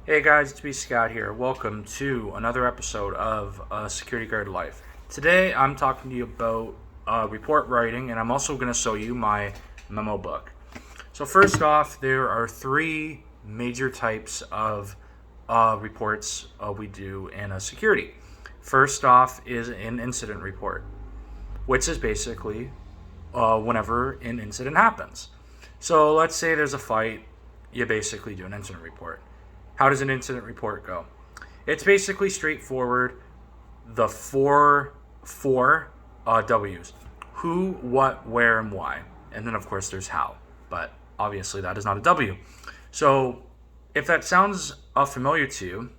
Hey guys, it's B Scott here. Welcome to another episode of Security Guard Life. Today I'm talking to you about report writing, and I'm also going to show you my memo book. So first off, there are three major types of reports we do in security. First off is an incident report, which is basically whenever an incident happens. So let's say there's a fight, you basically do an incident report. How does an incident report go? It's basically straightforward. The four W's: who, what, where, and why. And then, of course, there's how. But obviously, that is not a W. So if that sounds familiar to you,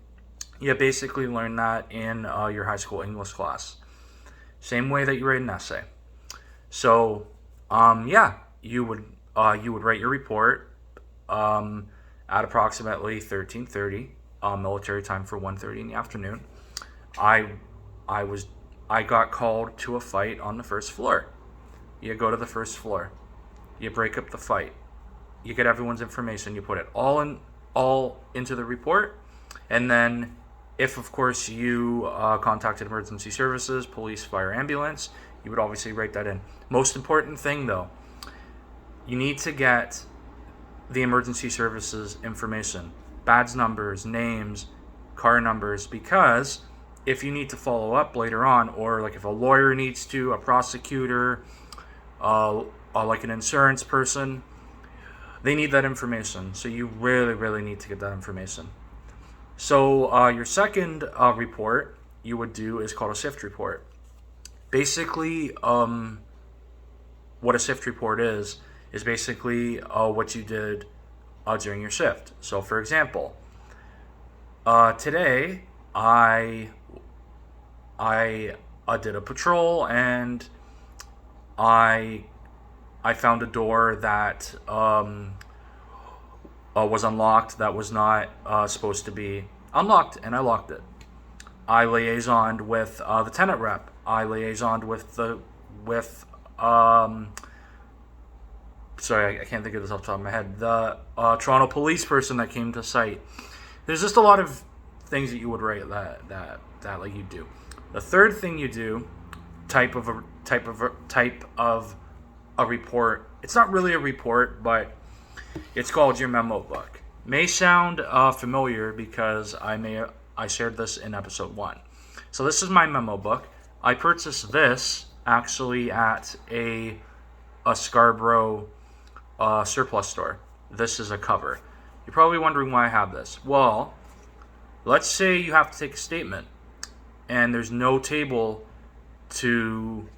you basically learn that in your high school English class. Same way that you write an essay. So, you would write your report at approximately 13:30 military time for 1:30 in the afternoon. I got called to a fight on the first floor. You go to the first floor. You break up the fight. You get everyone's information. You put it all into the report, and then if of course you contacted emergency services, police, fire, ambulance, you would obviously write that in. Most important thing though, you need to get the emergency services information, badge numbers, names, car numbers, because if you need to follow up later on, or like if a lawyer needs to, a prosecutor, like an insurance person, they need that information. So you really need to get that information. So your second report you would do is called a shift report. Basically, what a shift report is basically what you did during your shift. So, for example, today I did a patrol, and I found a door that was unlocked, that was not supposed to be unlocked, and I locked it. I liaisoned with the tenant rep. I liaisoned with sorry, I can't think of this off the top of my head. The Toronto police person that came to site. There's just a lot of things that you would write that like you do. The third thing you do, type of a report. It's not really a report, but it's called your memo book. May sound familiar because I shared this in episode 1. So this is my memo book. I purchased this actually at a Scarborough surplus store. This is a cover. You're probably wondering why I have this. Well, let's say you have to take a statement and there's no table to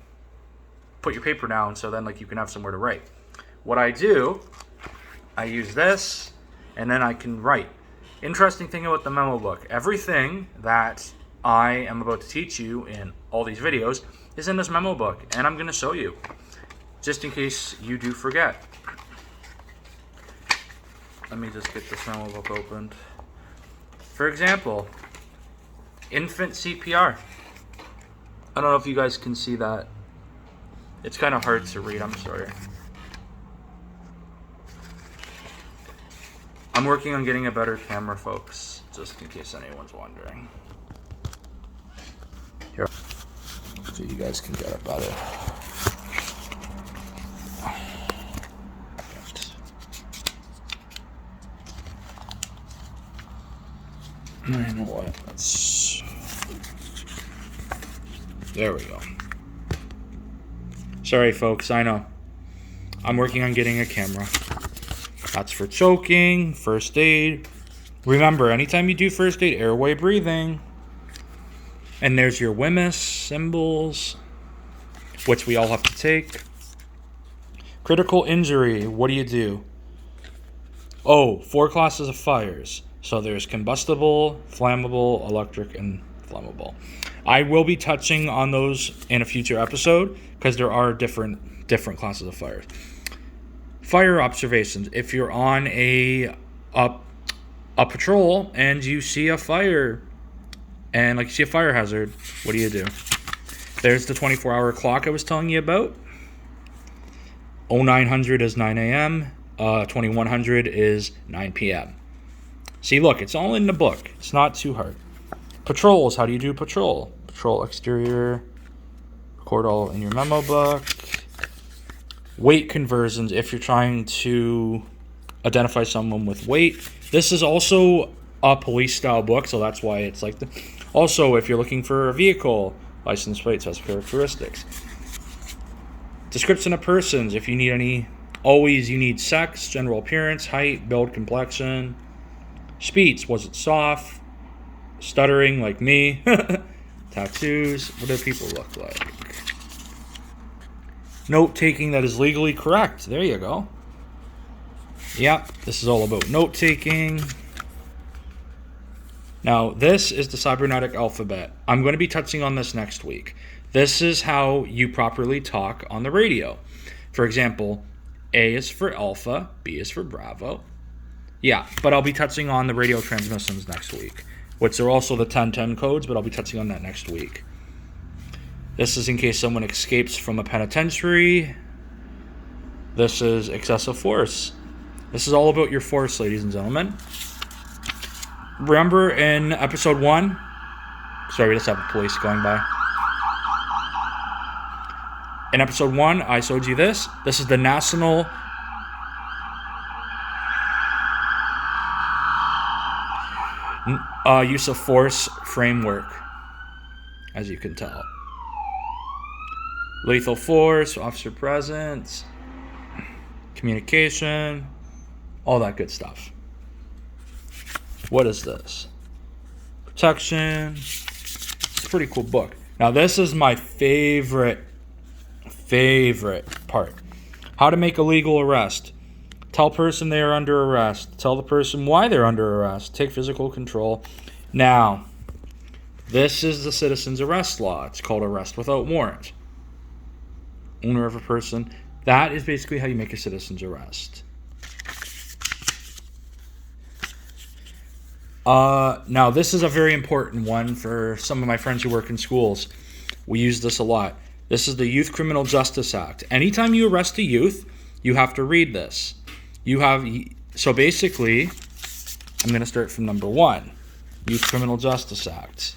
put your paper down, so then like you can have somewhere to write. What I do, I use this and then I can write. Interesting thing about the memo book, everything that I am about to teach you in all these videos is in this memo book, and I'm going to show you just in case you do forget. Let me just get this memo book opened. For example, infant CPR. I don't know if you guys can see that. It's kind of hard to read, I'm sorry. I'm working on getting a better camera, folks, just in case anyone's wondering. Here, so you guys can get it better. You know what? There we go. Sorry, folks. I know. I'm working on getting a camera. That's for choking, first aid. Remember, anytime you do first aid, airway breathing. And there's your WMIS symbols, which we all have to take. Critical injury. What do? Oh, 4 classes of fires. So there's combustible, flammable, electric, and flammable. I will be touching on those in a future episode because there are different classes of fires. Fire observations. If you're on a patrol and you see a fire and like you see a fire hazard, what do? There's the 24-hour clock I was telling you about. 0900 is 9 a.m. 2100 is 9 p.m. See, look, it's all in the book. It's not too hard. Patrols, how do you do patrol? Patrol exterior, record all in your memo book. Weight conversions, if you're trying to identify someone with weight. This is also a police style book, so that's why it's like also, if you're looking for a vehicle, license plate, special characteristics. Description of persons, if you need any. Always you need sex, general appearance, height, build, complexion. Speech, was it soft? Stuttering like me? Tattoos, what do people look like? Note taking that is legally correct. There you go. Yep, this is all about note taking. Now, this is the cybernetic alphabet. I'm going to be touching on this next week. This is how you properly talk on the radio. For example, A is for Alpha, B is for Bravo. Yeah, but I'll be touching on the radio transmissions next week, which are also the 1010 codes, but I'll be touching on that next week. This is in case someone escapes from a penitentiary. This is excessive force. This is all about your force, ladies and gentlemen. Remember in episode 1? Sorry, we just have the police going by. In episode 1, I showed you this. This is the National Use of Force Framework, as you can tell. Lethal force, officer presence, communication, all that good stuff. What is this? Protection. It's a pretty cool book. Now, this is my favorite part. How to make a legal arrest. Tell person they are under arrest. Tell the person why they're under arrest. Take physical control. Now, this is the citizen's arrest law. It's called arrest without warrant. Owner of a person. That is basically how you make a citizen's arrest. Now, this is a very important one for some of my friends who work in schools. We use this a lot. This is the Youth Criminal Justice Act. Anytime you arrest a youth, you have to read this. So basically, I'm going to start from number 1. Youth Criminal Justice Act.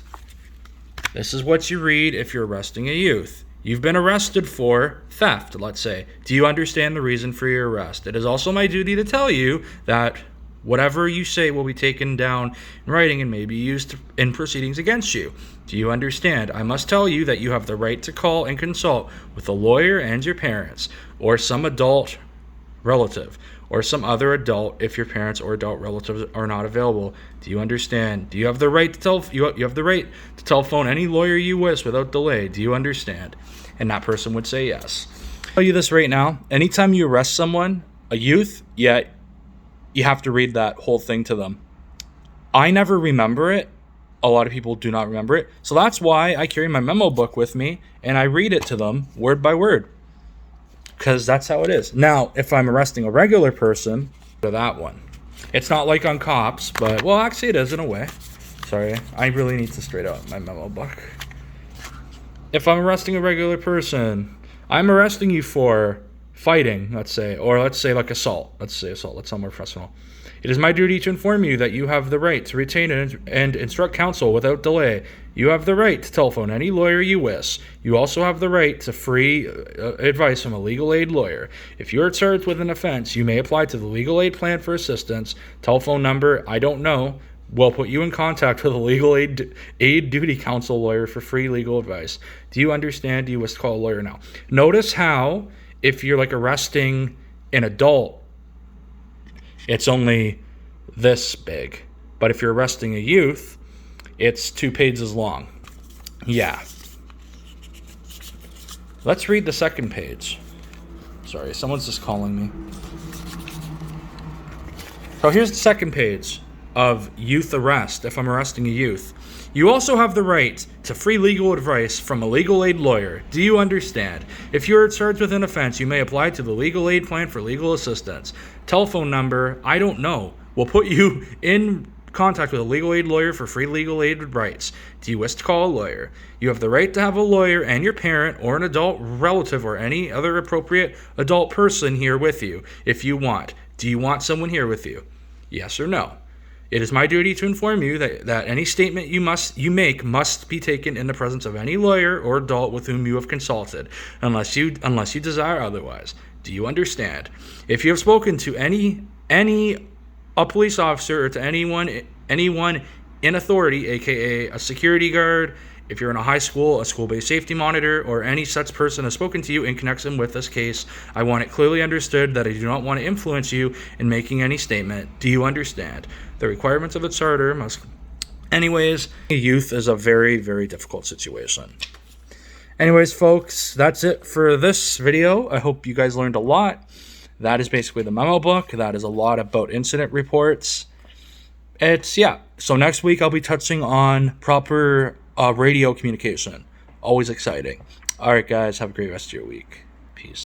This is what you read if you're arresting a youth. You've been arrested for theft, let's say. Do you understand the reason for your arrest? It is also my duty to tell you that whatever you say will be taken down in writing and may be used in proceedings against you. Do you understand? I must tell you that you have the right to call and consult with a lawyer and your parents, or some adult relative, or some other adult if your parents or adult relatives are not available. Do you understand? Do you have the right to you have the right to telephone any lawyer you wish without delay? Do you understand? And that person would say yes. I'll tell you this right now. Anytime you arrest someone, a youth, you have to read that whole thing to them. I never remember it. A lot of people do not remember it. So that's why I carry my memo book with me and I read it to them word by word. Because that's how it is. Now, if I'm arresting a regular person, to that one. It's not like on cops, but, well, actually it is in a way. Sorry, I really need to straighten out my memo book. If I'm arresting a regular person, I'm arresting you for fighting, let's say, or let's say like assault. Let's say assault. Let's sound more professional. It is my duty to inform you that you have the right to retain and instruct counsel without delay. You have the right to telephone any lawyer you wish. You also have the right to free advice from a legal aid lawyer. If you are charged with an offense, you may apply to the legal aid plan for assistance. Telephone number, I don't know. We'll put you in contact with a legal aid duty counsel lawyer for free legal advice. Do you understand? Do you wish to call a lawyer now? Notice how if you're like arresting an adult, it's only this big. But if you're arresting a youth, it's 2 pages long. Yeah. Let's read the second page. Sorry, someone's just calling me. So here's the second page of youth arrest, if I'm arresting a youth. You also have the right to free legal advice from a legal aid lawyer. Do you understand? If you are charged with an offense, you may apply to the legal aid plan for legal assistance. Telephone number, I don't know. We'll put you in contact with a legal aid lawyer for free legal aid rights. Do you wish to call a lawyer? You have the right to have a lawyer and your parent or an adult relative or any other appropriate adult person here with you if you want. Do you want someone here with you? Yes or no? It is my duty to inform you that any statement you make must be taken in the presence of any lawyer or adult with whom you have consulted, unless you desire otherwise. Do you understand? If you have spoken to a police officer or to anyone in authority, aka a security guard, if you're in a high school, a school-based safety monitor, or any such person has spoken to you in connection with this case, I want it clearly understood that I do not want to influence you in making any statement. Do you understand? The requirements of the charter must... Anyways, youth is a very, very difficult situation. Anyways, folks, that's it for this video. I hope you guys learned a lot. That is basically the memo book. That is a lot about incident reports. So next week I'll be touching on proper radio communication. Always exciting. All right, guys, have a great rest of your week. Peace.